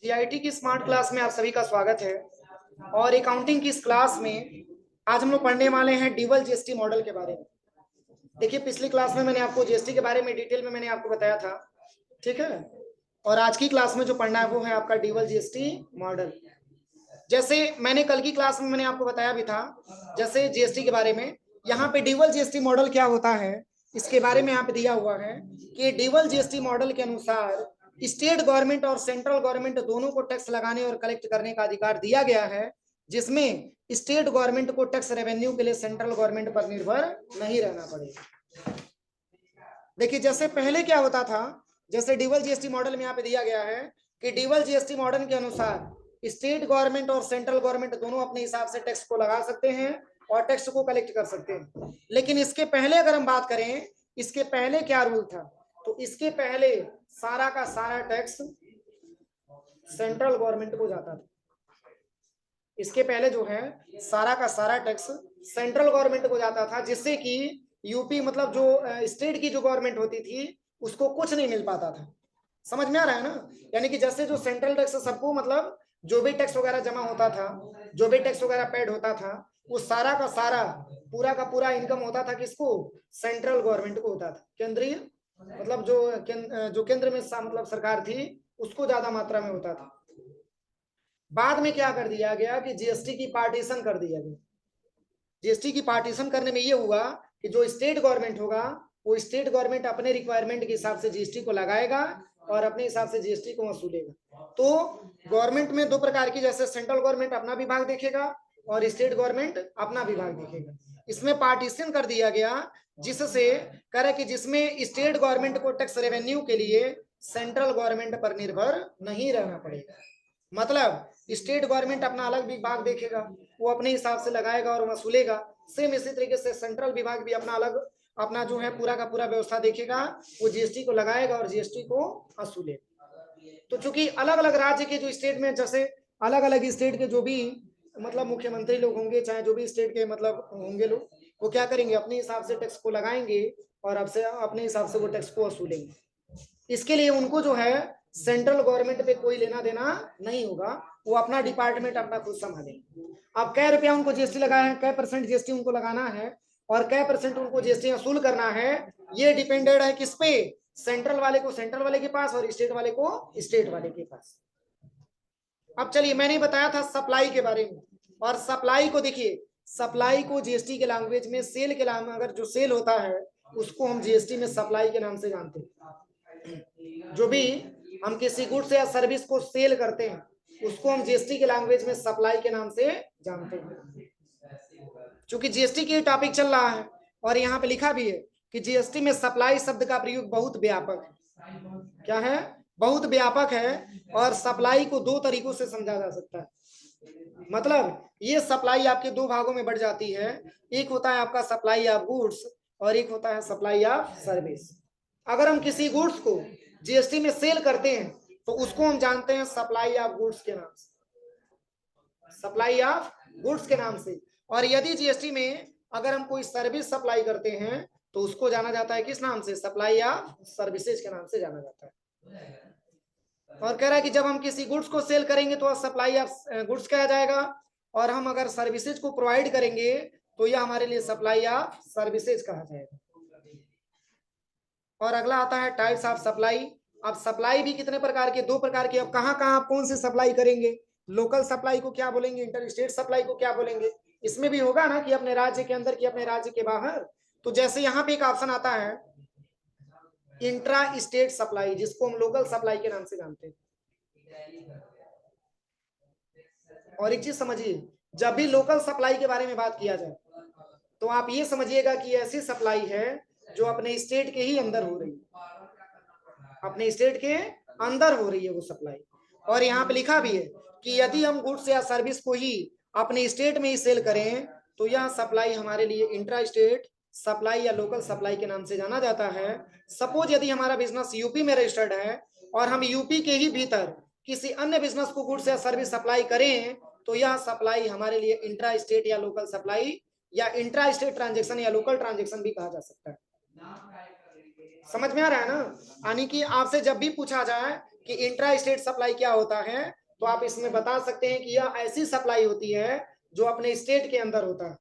CIT की smart class में आप सभी का स्वागत है। और अकाउंटिंग की इस क्लास में आज हम लोग पढ़ने वाले हैं डीवल जीएसटी मॉडल के बारे में। देखिए, पिछली क्लास में मैंने आपको जीएसटी के बारे में डिटेल में मैंने आपको बताया था, ठीक है। और आज की क्लास में जो पढ़ना है वो है आपका डीवल जीएसटी मॉडल। जैसे मैंने कल की क्लास में मैंने आपको बताया भी था, जैसे जीएसटी के बारे में, यहाँ पे डीवल जीएसटी मॉडल क्या होता है इसके बारे में यहाँ पे दिया हुआ है कि डीवल जीएसटी मॉडल के अनुसार स्टेट गवर्नमेंट और सेंट्रल गवर्नमेंट दोनों को टैक्स लगाने और कलेक्ट करने का अधिकार दिया गया है, जिसमें स्टेट गवर्नमेंट को टैक्स रेवेन्यू के लिए सेंट्रल गवर्नमेंट पर निर्भर नहीं रहना पड़ेगा। देखिए, जैसे पहले क्या होता था, जैसे डीवल जीएसटी मॉडल में यहाँ पे दिया गया है कि डीवल जीएसटी मॉडल के अनुसार स्टेट गवर्नमेंट और सेंट्रल गवर्नमेंट दोनों अपने हिसाब से टैक्स को लगा सकते हैं और टैक्स को कलेक्ट कर सकते हैं। लेकिन इसके पहले अगर हम बात करें, इसके पहले क्या रूल था, तो इसके पहले सारा का सारा टैक्स सेंट्रल गवर्नमेंट को जाता था। इसके पहले जो है सारा का सारा टैक्स सेंट्रल गवर्नमेंट को जाता था, जिससे कि यूपी मतलब जो स्टेट की जो गवर्नमेंट होती थी उसको कुछ नहीं मिल पाता था। समझ में आ रहा है ना? यानी कि जैसे जो सेंट्रल टैक्स सबको मतलब जो भी टैक्स वगैरह जमा होता था, जो भी टैक्स वगैरह पेड होता था, वो सारा का सारा पूरा का पूरा इनकम होता था किसको? सेंट्रल गवर्नमेंट को होता था। केंद्रीय मतलब जो केंद्र में मतलब सरकार थी उसको ज्यादा मात्रा में होता था। बाद में क्या कर दिया गया कि जीएसटी की पार्टीशन कर दिया गया। जीएसटी की पार्टीशन करने में ये हुआ कि जो स्टेट गवर्नमेंट होगा वो स्टेट गवर्नमेंट अपने रिक्वायरमेंट के हिसाब से जीएसटी को लगाएगा और अपने हिसाब से जीएसटी को वसूलेगा। तो गवर्नमेंट में दो प्रकार की, जैसे सेंट्रल गवर्नमेंट अपना विभाग देखेगा और स्टेट गवर्नमेंट अपना विभाग देखेगा। इसमें पार्टीशन कर दिया गया, जिससे करे कि जिसमें स्टेट गवर्नमेंट को टैक्स रेवेन्यू के लिए सेंट्रल गवर्नमेंट पर निर्भर नहीं रहना पड़ेगा। मतलब स्टेट गवर्नमेंट अपना अलग विभाग देखेगा, वो अपने हिसाब से लगाएगा और वसूलेगा। सेम इसी तरीके से सेंट्रल विभाग भी अपना अलग अपना जो है पूरा का पूरा व्यवस्था देखेगा, वो जीएसटी को लगाएगा और जीएसटी को वसूलेगा। तो चूंकि अलग अलग राज्य के जो स्टेट में, जैसे अलग अलग स्टेट के जो भी मतलब मुख्यमंत्री लोग होंगे, चाहे जो भी स्टेट के मतलब होंगे लोग, वो क्या करेंगे, अपने हिसाब से टैक्स को लगाएंगे और अब से अपने हिसाब से वो टैक्स को वसूलेंगे। इसके लिए उनको जो है सेंट्रल गवर्नमेंट पे कोई लेना देना नहीं होगा, वो अपना डिपार्टमेंट अपना खुद संभालेंगे। अब कै रुपया उनको जीएसटी लगाना है, कै परसेंट जीएसटी उनको लगाना है और कै परसेंट उनको जीएसटी वसूल करना है, ये डिपेंडेड है किस पे? सेंट्रल वाले को सेंट्रल वाले के पास और स्टेट वाले को स्टेट वाले के पास। अब चलिए, मैंने बताया था सप्लाई के बारे में, और सप्लाई को देखिए, सप्लाई को जीएसटी के लैंग्वेज में सेल के नाम, अगर जो सेल होता है उसको हम जीएसटी में सप्लाई के नाम से जानते हैं। जो भी हम किसी गुड्स या सर्विस को सेल करते हैं उसको हम जीएसटी के लैंग्वेज में सप्लाई के नाम से जानते हैं। चूंकि जीएसटी की टॉपिक चल रहा है और यहाँ पे लिखा भी है कि जीएसटी में सप्लाई शब्द का प्रयोग बहुत व्यापक है। क्या है? बहुत व्यापक है। और सप्लाई को दो तरीकों से समझा जा सकता है। मतलब ये सप्लाई आपके दो भागों में बढ़ जाती है। एक होता है आपका सप्लाई ऑफ गुड्स और एक होता है सप्लाई ऑफ सर्विस। अगर हम किसी गुड्स को जीएसटी में सेल करते हैं तो उसको हम जानते हैं सप्लाई ऑफ गुड्स के नाम से, सप्लाई ऑफ गुड्स के नाम से। और यदि जीएसटी में अगर हम कोई सर्विस सप्लाई करते हैं तो उसको जाना जाता है किस नाम से? सप्लाई ऑफ सर्विसेज के नाम से जाना जाता है। और कह रहा है कि जब हम किसी गुड्स को सेल करेंगे तो सप्लाई ऑफ गुड्स कहा जाएगा, और हम अगर सर्विसेज को प्रोवाइड करेंगे तो यह हमारे लिए सप्लाई ऑफ सर्विसेज कहा जाएगा। और अगला आता है टाइप्स ऑफ सप्लाई। अब सप्लाई भी कितने प्रकार के? दो प्रकार के। अब कहाँ कहाँ आप कौन सी सप्लाई करेंगे? लोकल सप्लाई को क्या बोलेंगे, इंटर स्टेट सप्लाई को क्या बोलेंगे? इसमें भी होगा ना कि अपने राज्य के अंदर की अपने राज्य के बाहर। तो जैसे यहाँ पे एक ऑप्शन आता है इंट्रा स्टेट सप्लाई, जिसको हम लोकल सप्लाई के नाम से जानते हैं। और एक चीज समझिए, जब भी लोकल सप्लाई के बारे में बात किया जाए तो आप ये समझिएगा कि ऐसी सप्लाई है जो अपने स्टेट के ही अंदर हो रही है, अपने स्टेट के अंदर हो रही है वो सप्लाई। और यहाँ पे लिखा भी है कि यदि हम गुड्स या सर्विस को ही अपने स्टेट में ही सेल करें तो यह सप्लाई हमारे लिए इंट्रा स्टेट सप्लाई या लोकल सप्लाई के नाम से जाना जाता है। सपोज यदि हमारा बिजनेस यूपी में रजिस्टर्ड है और हम यूपी के ही भीतर किसी अन्य बिजनेस को गुड्स या सर्विस सप्लाई करें तो यह सप्लाई हमारे लिए इंट्रा स्टेट या लोकल सप्लाई या इंट्रा स्टेट ट्रांजेक्शन या लोकल ट्रांजेक्शन भी कहा जा सकता है। समझ में आ रहा है ना? यानी कि आपसे जब भी पूछा जाए कि इंट्रा स्टेट सप्लाई क्या होता है, तो आप इसमें बता सकते हैं कि यह ऐसी सप्लाई होती है जो अपने स्टेट के अंदर होता है।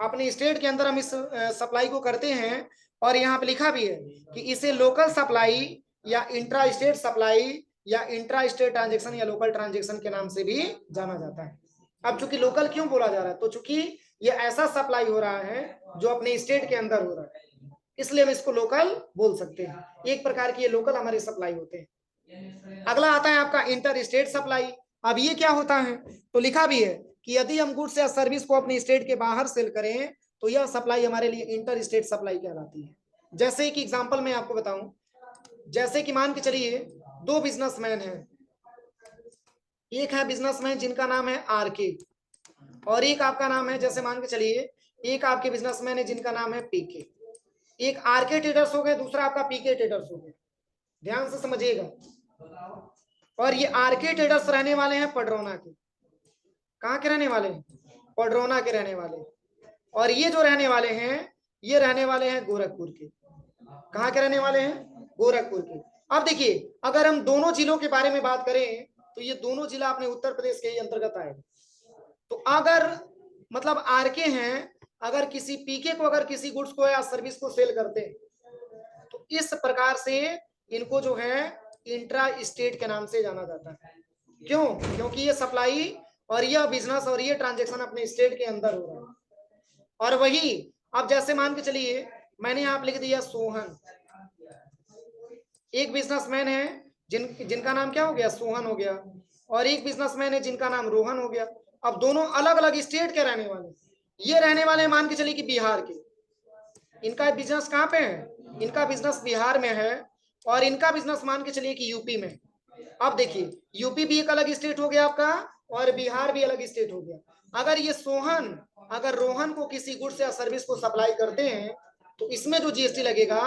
अपने स्टेट के अंदर हम इस सप्लाई को करते हैं, और यहाँ पे लिखा भी है कि इसे लोकल सप्लाई या इंट्रा स्टेट सप्लाई या इंट्रा स्टेट ट्रांजेक्शन या लोकल ट्रांजेक्शन के नाम से भी जाना जाता है। अब चूंकि लोकल क्यों बोला जा रहा है, तो चूंकि ये ऐसा सप्लाई हो रहा है जो अपने स्टेट के अंदर हो रहा है, इसलिए हम इसको लोकल बोल सकते हैं। एक प्रकार की ये लोकल हमारे सप्लाई होते हैं। अगला आता है आपका इंटर स्टेट सप्लाई। अब ये क्या होता है, तो लिखा भी है कि यदि हम गुड्स या सर्विस को अपने स्टेट के बाहर सेल करें तो यह सप्लाई हमारे लिए इंटर स्टेट सप्लाई कहलाती है। जैसे कि एग्जांपल मैं आपको बताऊं, जैसे कि मान के चलिए दो बिजनेसमैन हैं, एक है बिजनेसमैन जिनका नाम है आरके, और एक आपका नाम है, जैसे मान के चलिए एक आपके बिजनेसमैन है जिनका नाम है पीके। एक आरके ट्रेडर्स हो गए, दूसरा आपका पीके ट्रेडर्स हो गए, ध्यान से समझिएगा। और ये आरके ट्रेडर्स रहने वाले हैं पडरौना के। कहाँ के रहने वाले हैं? पडरौना के रहने वाले। और ये जो रहने वाले हैं ये रहने वाले हैं गोरखपुर के। कहाँ के रहने वाले हैं? गोरखपुर के। अब देखिए, अगर हम दोनों जिलों के बारे में बात करें तो ये दोनों जिला अपने उत्तर प्रदेश के ही अंतर्गत आएगा। तो अगर मतलब आरके हैं, अगर किसी पीके को अगर किसी गुड्स को या सर्विस को सेल करते हैं तो इस प्रकार से इनको जो है इंट्रा स्टेट के नाम से जाना जाता है। क्यों? क्योंकि ये सप्लाई और यह बिजनेस और ये ट्रांजेक्शन अपने स्टेट के अंदर हो रहा है। और वही अब जैसे मान के चलिए मैंने यहाँ लिख दिया सोहन, एक बिजनेसमैन है जिनका नाम क्या हो गया? सोहन हो गया, और एक बिजनेसमैन है जिनका नाम रोहन हो गया। अब दोनों अलग अलग स्टेट के रहने वाले, ये रहने वाले मान के चलिए कि बिहार के। इनका बिजनेस कहाँ पे है? इनका बिजनेस बिहार में है, और इनका बिजनेस मान के चलिए कि यूपी में। अब देखिए, यूपी भी एक अलग स्टेट हो गया आपका, और बिहार भी अलग स्टेट हो गया। अगर ये सोहन अगर रोहन को किसी गुड्स या सर्विस को सप्लाई करते हैं तो इसमें जो जीएसटी लगेगा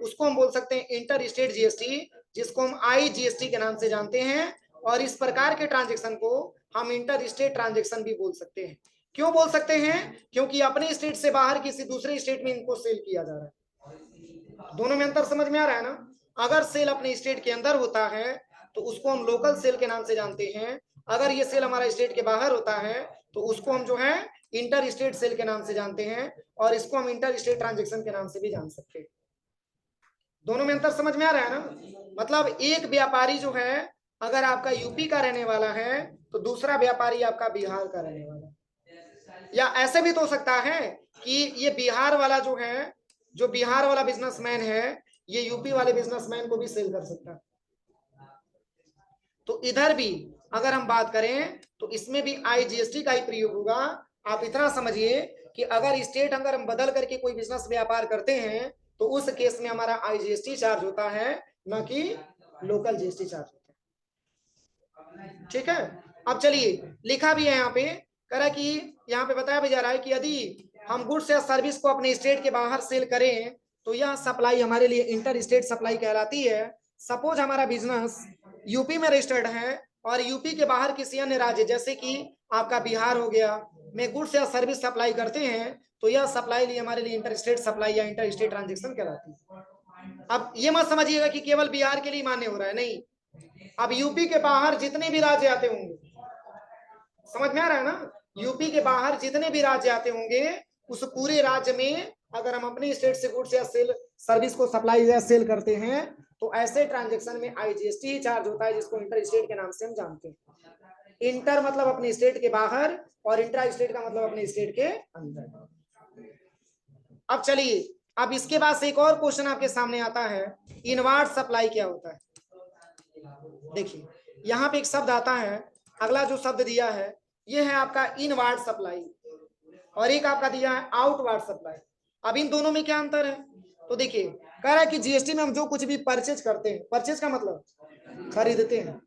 उसको हम बोल सकते हैं इंटर स्टेट जीएसटी, जिसको हम आईजीएसटी के नाम से जानते हैं। और इस प्रकार के ट्रांजेक्शन को हम इंटर स्टेट ट्रांजेक्शन भी बोल सकते हैं। क्यों बोल सकते हैं? क्योंकि अपने स्टेट से बाहर किसी दूसरे स्टेट में इनको सेल किया जा रहा है। दोनों में अंतर समझ में आ रहा है ना? अगर सेल अपने स्टेट के अंदर होता है तो उसको हम लोकल सेल के नाम से जानते हैं। अगर ये सेल हमारा स्टेट के बाहर होता है तो उसको हम जो है इंटर स्टेट सेल के नाम से जानते हैं, और इसको हम इंटर स्टेट ट्रांजेक्शन के नाम से भी जान सकते हैं। दोनों में अंतर समझ में आ रहा है ना? मतलब एक व्यापारी जो है अगर आपका यूपी का रहने वाला है तो दूसरा व्यापारी आपका बिहार का रहने वाला है। या ऐसे भी तो हो सकता है कि ये बिहार वाला जो है, जो बिहार वाला बिजनेसमैन है, ये यूपी वाले बिजनेसमैन को भी सेल कर सकता है। तो इधर भी अगर हम बात करें तो इसमें भी आईजीएसटी का ही प्रयोग होगा। आप इतना समझिए कि अगर स्टेट अगर हम बदल करके कोई बिजनेस व्यापार करते हैं तो उस केस में हमारा आईजीएसटी चार्ज होता है, न कि लोकल जीएसटी चार्ज होता है। ठीक है, अब चलिए लिखा भी है यहाँ पे, कह रहा कि यहाँ पे बताया भी जा रहा है कि यदि हम गुड्स या सर्विस को अपने स्टेट के बाहर सेल करें तो यह सप्लाई हमारे लिए इंटर स्टेट सप्लाई कहलाती है। सपोज हमारा बिजनेस यूपी में रजिस्टर्ड है और यूपी के बाहर किसी अन्य राज्य जैसे कि आपका बिहार हो गया में गुड्स या सर्विस सप्लाई करते हैं तो यह सप्लाई लिए हमारे लिए इंटर स्टेट सप्लाई या इंटर स्टेट ट्रांजेक्शन कहलाती है। अब ये मत समझिएगा कि केवल बिहार के लिए मान्य हो रहा है, नहीं। अब यूपी के बाहर जितने भी राज्य आते होंगे, समझ में आ रहा है ना? यूपी के बाहर जितने भी राज्य आते होंगे उस पूरे राज्य में अगर हम अपने स्टेट से गुड्स या सेल सर्विस को सप्लाई या सेल करते हैं तो ऐसे ट्रांजेक्शन में आईजीएसटी ही चार्ज होता है, जिसको इंटर स्टेट के नाम से हम जानते हैं। इंटर मतलब अपने स्टेट के बाहर और इंट्रा स्टेट का मतलब अपने स्टेट के अंदर। अब चलिए, अब इसके बाद से एक और क्वेश्चन आपके सामने आता है, इनवार्ड सप्लाई क्या होता है? देखिए यहाँ पे एक शब्द आता है, अगला जो शब्द दिया है ये है आपका इनवार्ड सप्लाई, और एक आपका दिया है आउटवार्ड सप्लाई। अब इन दोनों में क्या अंतर है? तो देखिए, कह रहा है कि जीएसटी में हम जो कुछ भी परचेज करते हैं, परचेज का मतलब खरीदते हैं,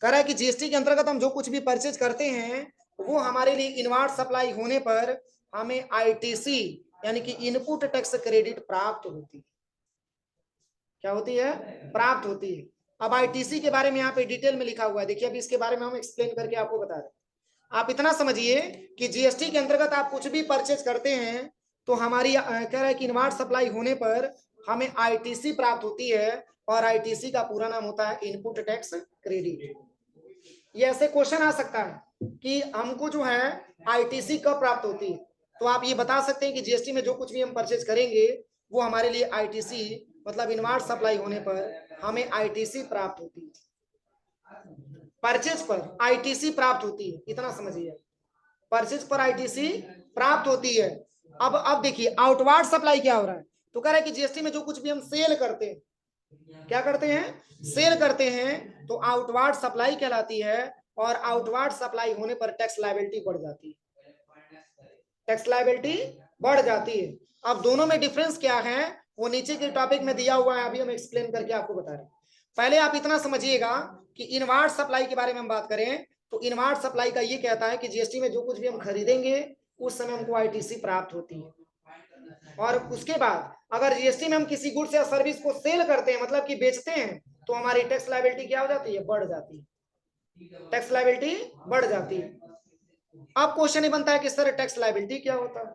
कह रहा है कि जीएसटी के अंतर्गत हम जो कुछ भी परचेज करते हैं वो हमारे लिए इनवार्ड सप्लाई होने पर हमें आईटीसी यानी कि इनपुट टैक्स क्रेडिट प्राप्त होती है। क्या होती है? प्राप्त होती है। अब आईटीसी के बारे में यहाँ पे डिटेल में लिखा हुआ है, देखिए अभी इसके बारे में हम एक्सप्लेन करके आपको बता रहे हैं। आप इतना समझिए कि जीएसटी के अंतर्गत आप कुछ भी परचेज करते हैं तो हमारी कह रहा है कि इनवार्ड सप्लाई होने पर हमें आईटीसी प्राप्त होती है, और आईटीसी का पूरा नाम होता है इनपुट टैक्स क्रेडिट। ये ऐसे क्वेश्चन आ सकता है कि हमको जो है आईटीसी कब प्राप्त होती है, तो आप ये बता सकते हैं कि जीएसटी में जो कुछ भी हम परचेज करेंगे वो हमारे लिए आईटीसी मतलब इनवर्ट सप्लाई होने पर हमें आईटीसी प्राप्त होती है। परचेज पर आईटीसी प्राप्त होती है, इतना समझिए, परचेज पर आईटीसी प्राप्त होती है। अब देखिए आउटवर्ड सप्लाई क्या हो रहा है, तो कह रहा है कि जीएसटी में जो कुछ भी हम सेल करते हैं, क्या करते हैं, सेल करते हैं, तो आउटवर्ड सप्लाई कहलाती है, और आउटवर्ड सप्लाई होने पर टैक्स लायबिलिटी बढ़ जाती है, टैक्स लायबिलिटी बढ़ जाती है। अब दोनों में डिफरेंस क्या है वो नीचे के टॉपिक में दिया हुआ है, अभी हम एक्सप्लेन करके आपको बता रहे हैं। पहले आप इतना समझिएगा कि इनवर्ट सप्लाई के बारे में हम बात करें तो इनवर्ट सप्लाई का ये कहता है कि जीएसटी में जो कुछ भी हम खरीदेंगे उस समय हमको आईटीसी प्राप्त होती है, और उसके बाद अगर जीएसटी में हम किसी गुड्स या सर्विस को सेल करते हैं मतलब कि बेचते हैं तो हमारी टैक्स लायबिलिटी क्या हो जाती है, बढ़ जाती है, टैक्स लायबिलिटी बढ़ जाती है। अब क्वेश्चन ये बनता है कि सर टैक्स लायबिलिटी क्या होता है,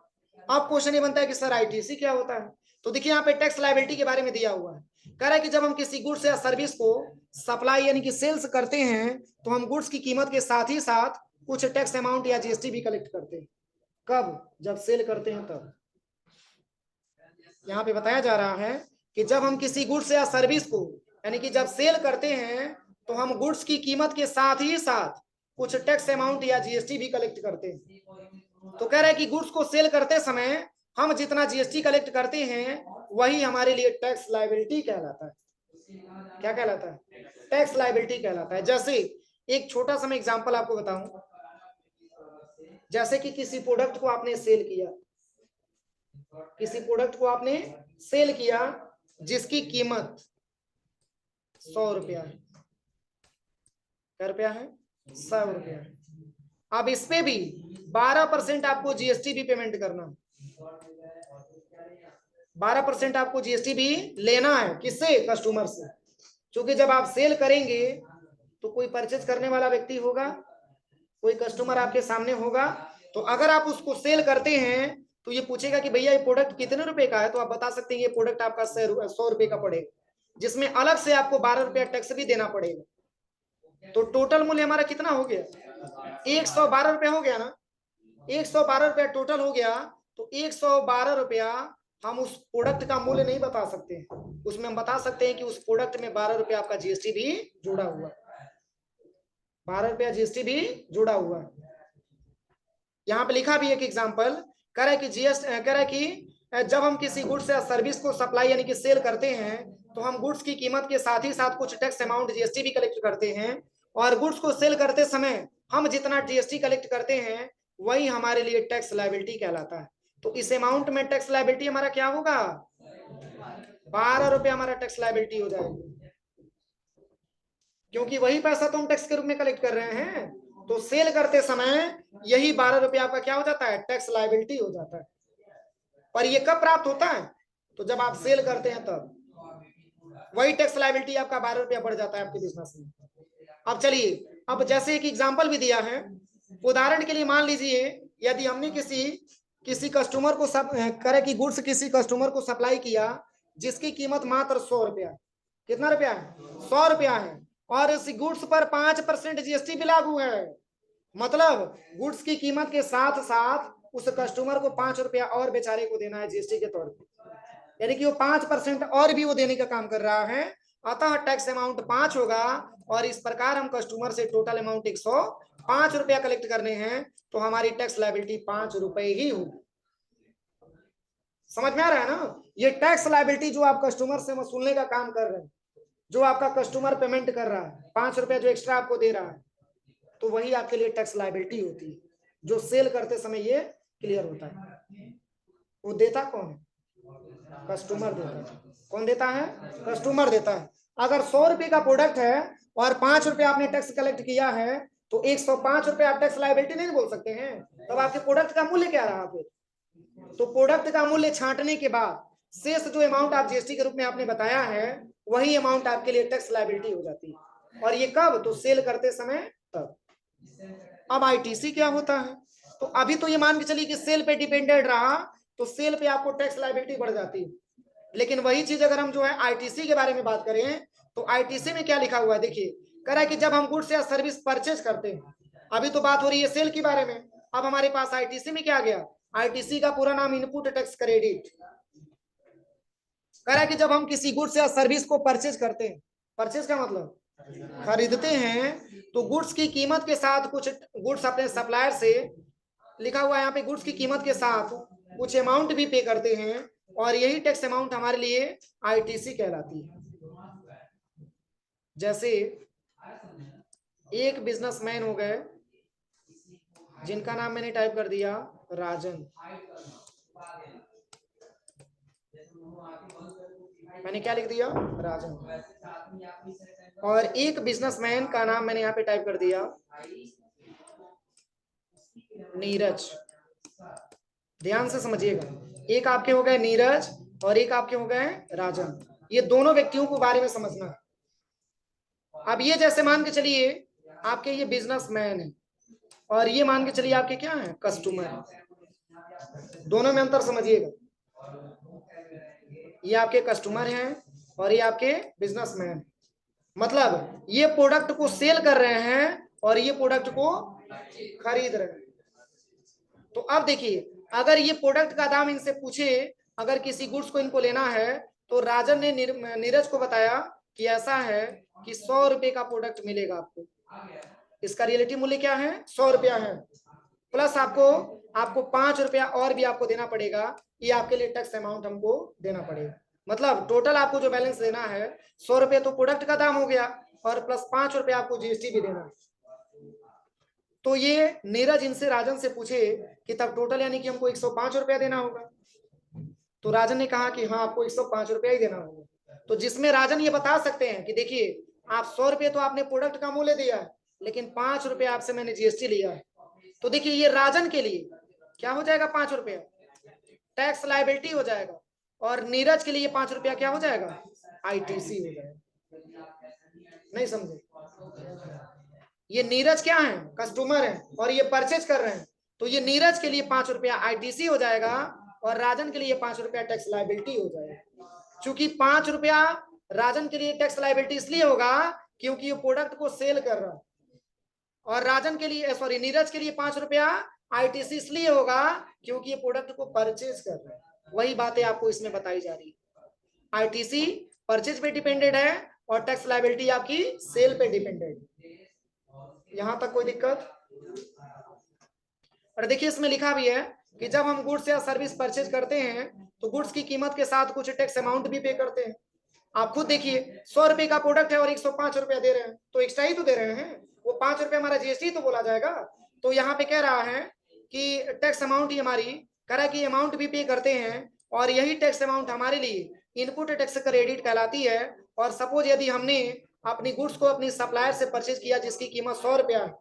अब क्वेश्चन ये बनता है कि सर आईटीसी क्या होता है। तो देखिए यहाँ पे टैक्स लायबिलिटी के बारे में दिया हुआ है, कह रहा है कि जब हम किसी गुड्स या सर्विस को सप्लाई यानी कि सेल्स करते हैं तो हम गुड्स की कीमत के साथ ही साथ कुछ टैक्स अमाउंट या जीएसटी भी कलेक्ट करते हैं। कब, जब सेल करते हैं तब। यहाँ पे बताया जा रहा है कि जब हम किसी गुड्स या सर्विस को यानी कि जब सेल करते हैं तो हम गुड्स की कीमत के साथ ही साथ कुछ टैक्स अमाउंट या जीएसटी भी कलेक्ट करते हैं। तो कह रहा है कि गुड्स को सेल करते समय हम जितना जीएसटी कलेक्ट करते हैं वही हमारे लिए टैक्स लायबिलिटी कहलाता है। क्या कहलाता है, टैक्स लायबिलिटी कहलाता है। जैसे एक छोटा सा मैं एग्जांपल आपको बताऊं, जैसे कि किसी प्रोडक्ट को आपने सेल किया, किसी प्रोडक्ट को आपने सेल किया जिसकी कीमत 100 रुपया है, क्या रुपया है, 100 रुपया है। अब इस पे भी 12% आपको जीएसटी भी पेमेंट करना है, 12% आपको जीएसटी भी लेना है, किससे, कस्टमर से। क्योंकि जब आप सेल करेंगे तो कोई परचेज करने वाला व्यक्ति होगा, कोई कस्टमर आपके सामने होगा, तो अगर आप उसको सेल करते हैं तो ये पूछेगा कि भैया ये प्रोडक्ट कितने रुपए का है, तो आप बता सकते हैं ये प्रोडक्ट आपका 100 रुपए का पड़ेगा, जिसमें अलग से आपको 12 रुपया टैक्स भी देना पड़ेगा। तो टोटल मूल्य हमारा कितना हो गया, 112 रुपया हो गया ना, 112 रुपया टोटल हो गया। तो 112 रुपया हम उस प्रोडक्ट का मूल्य नहीं बता सकते, उसमें हम बता सकते हैं कि उस प्रोडक्ट में 12 रुपया आपका जीएसटी भी जुड़ा हुआ, 12 रुपया जीएसटी भी जुड़ा हुआ। यहाँ पे लिखा भी एक एग्जांपल, कह रहा है कि कह रहा है कि जब हम किसी गुड्स या सर्विस को सप्लाई यानी कि सेल करते हैं तो हम गुड्स की कीमत के साथ ही साथ कुछ टैक्स अमाउंट जीएसटी भी कलेक्ट करते हैं, और गुड्स को सेल करते समय हम जितना जीएसटी कलेक्ट करते हैं वही हमारे लिए टैक्स लायबिलिटी कहलाता है। तो इस अमाउंट में टैक्स लायबिलिटी हमारा क्या होगा, 12 रुपया हमारा टैक्स लायबिलिटी हो जाएगी, क्योंकि वही पैसा तो हम टैक्स के रूप में कलेक्ट कर रहे हैं। तो सेल करते समय यही 12 रुपया आपका क्या हो जाता है, टैक्स लायबिलिटी हो जाता है। पर ये कब प्राप्त होता है, तो जब आप सेल करते हैं तब वही टैक्स लायबिलिटी आपका 12 रुपया बढ़ जाता है आपके बिजनेस में। अब चलिए, अब जैसे एक एग्जांपल भी दिया है, उदाहरण के लिए मान लीजिए यदि हमने किसी कस्टमर को करे कि गुड्स किसी कस्टमर को सप्लाई किया जिसकी कीमत मात्र 100 रुपया, कितना रुपया है, 100 रुपया है, और इस गुड्स पर 5% जीएसटी भी लागू है। मतलब गुड्स की कीमत के साथ साथ उस कस्टमर को 5 रुपया और बेचारे को देना है जीएसटी के तौर पे, यानी कि वो 5% और भी वो देने का काम कर रहा है। अतः टैक्स अमाउंट 5 होगा, और इस प्रकार हम कस्टमर से टोटल अमाउंट 105 रुपया कलेक्ट करने हैं, तो हमारी टैक्स लायबिलिटी 5 रुपए ही होगी। समझ में आ रहा है ना, ये टैक्स लायबिलिटी जो आप कस्टमर से वसूलने का काम कर रहे हैं, जो आपका कस्टमर पेमेंट कर रहा है 5 रुपया जो एक्स्ट्रा आपको दे रहा है, तो वही आपके लिए टैक्स लायबिलिटी होती है, जो सेल करते समय ये क्लियर होता है। वो देता कौन है, कस्टमर देता है। कौन देता है, कस्टमर देता है। अगर 100 रुपए का प्रोडक्ट है और 5 रुपया आपने टैक्स कलेक्ट किया है तो 105 रुपया आप टैक्स लायबिलिटी नहीं बोल सकते हैं, तब आपके प्रोडक्ट का मूल्य क्या रहा फिर। तो प्रोडक्ट का मूल्य छांटने के बाद शेष जो अमाउंट आप जीएसटी के रूप में आपने बताया है वही अमाउंट आपके लिए टैक्स लायबिलिटी हो जाती है। और ये कब, तो सेल करते समय तब। अब आईटीसी क्या होता है, तो अभी तो ये मान के चलिए कि सेल पे डिपेंडेंट रहा तो सेल पे आपको टैक्स लायबिलिटी बढ़ जाती है, लेकिन वही चीज अगर हम जो है आईटीसी के बारे में बात करें तो आईटीसी में क्या लिखा हुआ है, देखिए कह रहा है कि जब हम गुड्स या सर्विस परचेज करते हैं, अभी तो बात हो रही है सेल के बारे में, अब हमारे पास आईटीसी में क्या आ गया, आईटीसी का पूरा नाम इनपुट टैक्स क्रेडिट। कह रहा है कि जब हम किसी गुड्स या सर्विस को परचेज करते हैं, परचेज का मतलब खरीदते हैं, तो गुड्स की कीमत के साथ कुछ गुड्स अपने सप्लायर से, लिखा हुआ है यहाँ पे, गुड्स की कीमत के साथ कुछ अमाउंट भी पे करते हैं, और यही टैक्स अमाउंट हमारे लिए आईटीसी कहलाती है। जैसे एक बिजनेसमैन हो गए जिनका नाम मैंने टाइप कर दिया राजन, मैंने क्या लिख दिया, राजन, और एक बिजनेसमैन का नाम मैंने यहाँ पे टाइप कर दिया नीरज। ध्यान से समझिएगा, एक आपके हो गए नीरज और एक आपके हो गए राजन, ये दोनों व्यक्तियों को बारे में समझना है। अब ये जैसे मान के चलिए आपके ये बिजनेसमैन है, और ये मान के चलिए आपके क्या है, कस्टमर। दोनों में अंतर समझिएगा, ये आपके कस्टमर हैं और ये आपके बिजनेसमैन, मतलब ये प्रोडक्ट को सेल कर रहे हैं और ये प्रोडक्ट को खरीद रहे हैं। तो अब देखिए, अगर ये प्रोडक्ट का दाम इनसे पूछे, अगर किसी गुड्स को इनको लेना है, तो राजन ने नीरज को बताया कि ऐसा है कि 100 रुपए का प्रोडक्ट मिलेगा आपको, इसका रियलिटी मूल्य क्या है, 100 रुपया है, प्लस आपको 5 रुपया और भी आपको देना पड़ेगा, ये आपके लिए टैक्स अमाउंट हमको देना पड़ेगा। मतलब टोटल आपको जो बैलेंस देना है 100 रुपये तो प्रोडक्ट का दाम हो गया, और प्लस 5 रुपये आपको जीएसटी भी देना है। तो ये नीरज इनसे राजन से पूछे कि तब टोटल यानी कि हमको 105 रुपया देना होगा। तो राजन ने कहा कि हाँ आपको 105 रुपया ही देना होगा। तो जिसमें राजन ये बता सकते हैं कि देखिए आप 100 रुपये तो आपने प्रोडक्ट का मूल्य दिया है, लेकिन 5 रुपये आपसे मैंने जीएसटी लिया है। तो देखिए ये राजन के लिए क्या हो जाएगा, 5 रुपया टैक्स लायबिलिटी हो जाएगा, और नीरज के लिए 5 रुपया क्या हो जाएगा, आईटीसी हो जाएगा। नहीं समझे, ये नीरज क्या है, कस्टमर है, और ये परचेज कर रहे हैं, तो ये नीरज के लिए 5 रुपया आईटीसी हो जाएगा, और राजन के लिए 5 रुपया टैक्स लायबिलिटी हो जाएगा। चूंकि 5 रुपया राजन के लिए टैक्स लायबिलिटी इसलिए होगा क्योंकि ये प्रोडक्ट को सेल कर रहा है, और राजन के लिए, सॉरी, नीरज के लिए 5 रुपया आईटीसी इसलिए होगा क्योंकि ये प्रोडक्ट को परचेज कर रहे हैं। वही बातें आपको इसमें बताई जा रही है, आईटीसी परचेज पे डिपेंडेड है और टैक्स लायबिलिटी आपकी सेल पे डिपेंडेड। यहां तक कोई दिक्कत? और देखिए इसमें लिखा भी है कि जब हम गुड्स या सर्विस परचेज करते हैं तो गुड्स की कीमत के साथ कुछ टैक्स अमाउंट भी पे करते हैं। आप खुद देखिए 100 रुपए का प्रोडक्ट है और 105 रुपया दे रहे हैं, तो एक्स्ट्रा ही तो दे रहे हैं, वो 5 रुपया हमारा जीएसटी तो बोला जाएगा। तो यहाँ पे कह रहा है कि टैक्स अमाउंट ही हमारी, कह रहा है कि अमाउंट भी पे करते हैं, और यही टैक्स अमाउंट हमारे लिए इनपुट टैक्स क्रेडिट कहलाती है। और सपोज यदि हमने अपनी गुड्स को अपनी सप्लायर से परचेज किया जिसकी कीमत 100 रुपया है,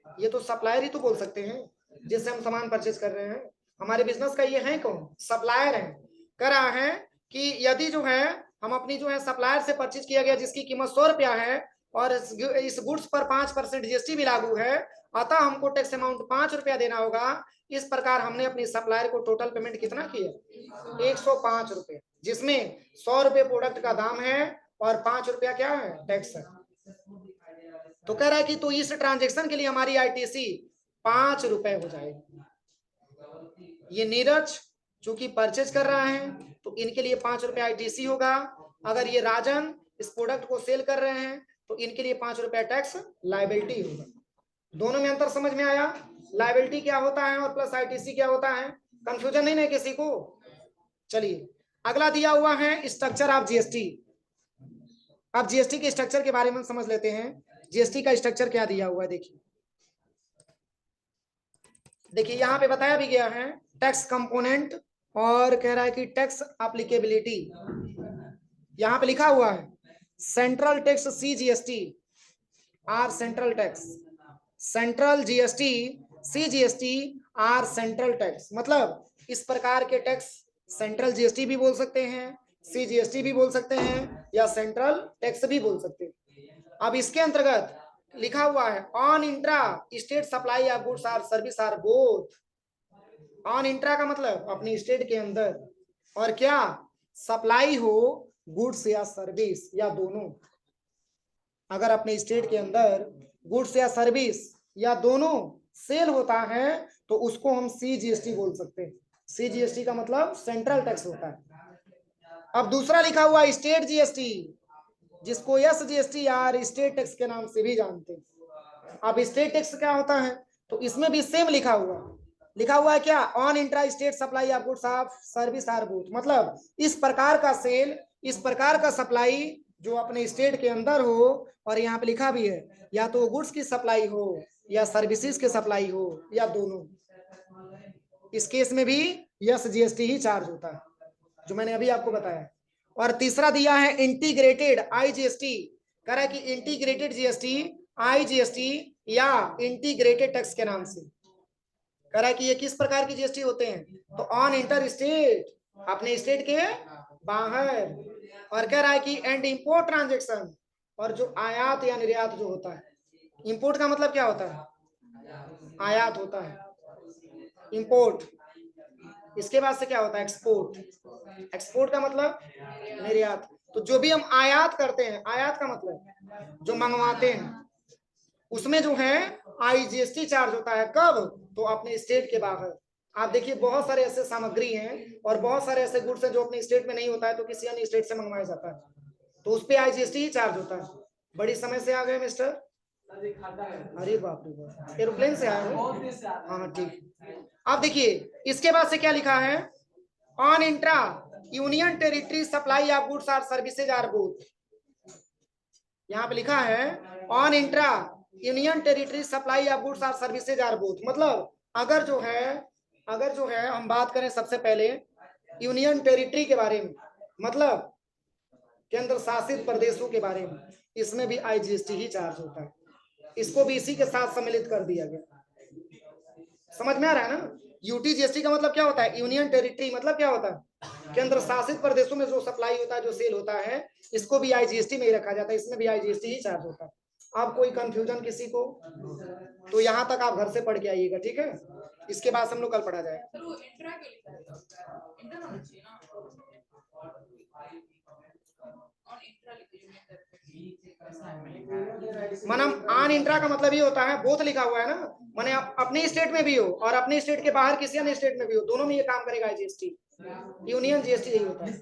ये तो सप्लायर ही तो बोल सकते हैं जिससे हम सामान परचेज कर रहे हैं, हमारे बिजनेस का ये है कौन, सप्लायर है। कह रहा है कि यदि जो है हम अपनी जो है सप्लायर से परचेज किया गया जिसकी कीमत 100 रुपया है, और इस गुड्स पर 5% जीएसटी भी लागू है, अतः हमको टैक्स अमाउंट 5 रुपया देना होगा। इस प्रकार हमने अपनी सप्लायर को टोटल पेमेंट कितना किया, 105 रुपये, जिसमें 100 रुपये प्रोडक्ट का दाम है और 5 रुपया क्या है, टैक्स है। तो कह रहा है कि तो इस ट्रांजेक्शन के लिए हमारी आईटीसी 5 रुपए हो जाएगी। ये नीरज चूंकि परचेज कर रहा है तो इनके लिए 5 रुपए आईटीसी होगा। अगर ये राजन इस प्रोडक्ट को सेल कर रहे हैं तो इनके लिए 5 रुपया टैक्स लायबिलिटी होगा। दोनों में अंतर समझ में आया, लायबिलिटी क्या होता है और प्लस आईटीसी क्या होता है, कंफ्यूजन नहीं ना किसी को। चलिए अगला दिया हुआ है स्ट्रक्चर ऑफ जीएसटी। अब जीएसटी के स्ट्रक्चर के बारे में समझ लेते हैं, जीएसटी का स्ट्रक्चर क्या दिया हुआ है। देखिए यहाँ पे बताया भी गया है टैक्स कंपोनेंट, और कह रहा है कि टैक्स एप्लीकेबिलिटी। यहाँ पे लिखा हुआ है central tax C GST or central tax, central GST C GST or central tax. मतलब इस प्रकार के टैक्स सेंट्रल जीएसटी भी बोल सकते हैं, सी जीएसटी भी बोल सकते हैं, या सेंट्रल टैक्स भी बोल सकते हैं। अब इसके अंतर्गत लिखा हुआ है on intra state supply of goods or service or both. On intra का मतलब अपनी स्टेट के अंदर, और क्या, सप्लाई हो गुड्स या सर्विस या दोनों, अगर अपने स्टेट के अंदर गुड्स या सर्विस या दोनों सेल होता है तो उसको हम CGST बोल सकते हैं। CGST का मतलब सेंट्रल टैक्स होता है। अब दूसरा लिखा हुआ स्टेट GST, जिसको SGST या स्टेट टैक्स के नाम से भी जानते हैं। अब स्टेट टैक्स क्या होता है, तो इसमें भी सेम लिखा हुआ है क्या, on intra state supply of goods of service or both, मतलब इस प्रकार का सेल, इस प्रकार का सप्लाई जो अपने स्टेट के अंदर हो, और यहाँ पे लिखा भी है या तो गुड्स की सप्लाई हो या सर्विसेज की सप्लाई हो या दोनों, इस केस में भी SGST ही चार्ज होता है, जो मैंने अभी आपको बताया। और तीसरा दिया है इंटीग्रेटेड IGST, कह रहा है कि इंटीग्रेटेड GST, IGST या इंटीग्रेटेड टैक्स के नाम से, कह रहा है कि ये किस प्रकार की GST होते हैं, तो ऑन इंटर स्टेट, अपने स्टेट के बाहर, और कह रहा है कि एंड इंपोर्ट ट्रांजेक्शन, और जो आयात या निर्यात जो होता है, इंपोर्ट का मतलब क्या होता है, आयात होता है, इंपोर्ट, इसके बाद से क्या होता है, एक्सपोर्ट, एक्सपोर्ट का मतलब निर्यात, तो जो भी हम आयात करते हैं, आयात का मतलब जो मंगवाते हैं, उसमें जो है IGST चार्ज होता है, कब, तो अपने स्टेट के बाहर। आप देखिए बहुत सारे ऐसे सामग्री हैं और बहुत सारे ऐसे गुड्स हैं जो अपने स्टेट में नहीं होता है तो किसी अन्य स्टेट से मंगवाया जाता है, तो उस पर IGST ही चार्ज होता है। बड़ी समय से आ गए मिस्टर, अरे बाप रे बाप, एरोप्लेन से आए हो, हाँ ठीक। अब देखिए इसके बाद से क्या लिखा है, on intra union territory supply of goods और सर्विसेज आर बोथ, यहाँ पे लिखा है on intra union territory supply of goods और सर्विसेज आर बोथ, मतलब अगर जो है हम बात करें सबसे पहले यूनियन टेरिटरी के बारे में, मतलब केंद्र शासित प्रदेशों के बारे में, इसमें भी IGST ही चार्ज होता है, इसको भी इसी के साथ सम्मिलित कर दिया गया। समझ में आ रहा है ना, UTGST का मतलब क्या होता है, यूनियन टेरिटरी मतलब क्या होता है, केंद्र शासित प्रदेशों में जो सप्लाई होता है, जो सेल होता है, इसको भी IGST में ही रखा जाता है, इसमें भी IGST ही चार्ज होता है। आप कोई कंफ्यूजन किसी को, तो यहाँ तक आप घर से पढ़ के आइएगा, ठीक है, इसके बाद हम लोग कल पढ़ा जाएगा। मनम आन इंट्रा का मतलब ये होता है, बोथ लिखा हुआ है ना, माने अपने स्टेट में भी हो और अपने स्टेट के बाहर किसी अन्य स्टेट में भी हो, दोनों में ये काम करेगा IGST, यूनियन GST यही होता है।